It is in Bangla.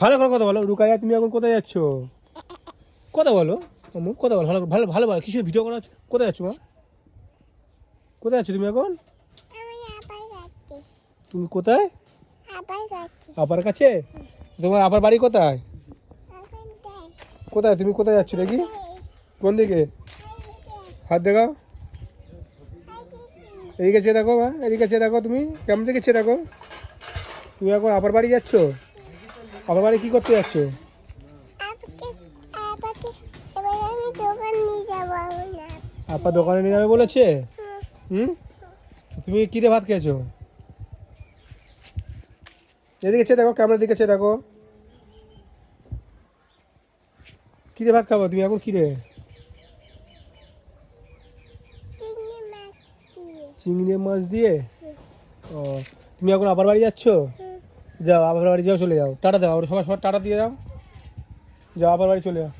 ভালো করে কথা বলো। রুকাইয়া, তুমি এখন কোথায় যাচ্ছ? কথা বলো আম্মু, কথা বলো, ভালো ভালো ভালো ভালো। কিছু ভিডিও করা আছে? কোথায় যাচ্ছ মা? কোথায় যাচ্ছ তুমি এখন? তুমি কোথায়? আপার কাছে? তোমার আপার বাড়ি কোথায়? কোথায় তুমি কোথায় যাচ্ছ দেখি? কোন দিকে? হাত দেখাও। এদিকে চেয়ে দেখো মা, এদিকে চেয়ে দেখো। তুমি কেমন দিকে চেয়ে দেখো? তুমি এখন আপার বাড়ি যাচ্ছ? আপার বাড়ি কি করতে যাচ্ছ? আপা দোকানে নিয়ে যাবে বলেছে? হুম, তুমি কি দিয়ে ভাত খেয়েছো? এদিকে চেয়ে দেখো, ক্যামেরার দিকে চেয়ে দেখো। কি দিয়ে ভাত খাবো তুমি এখন? কি রে? চিংড়ি মাছ দিয়ে? ও, তুমি এখন আবার বাড়ি যাচ্ছ? যাও আবার বাড়ি যাও, চলে যাও, টাটা দাও, সবাই সবার টাটা দিয়ে যাও। যাও আবার বাড়ি চলে যাও।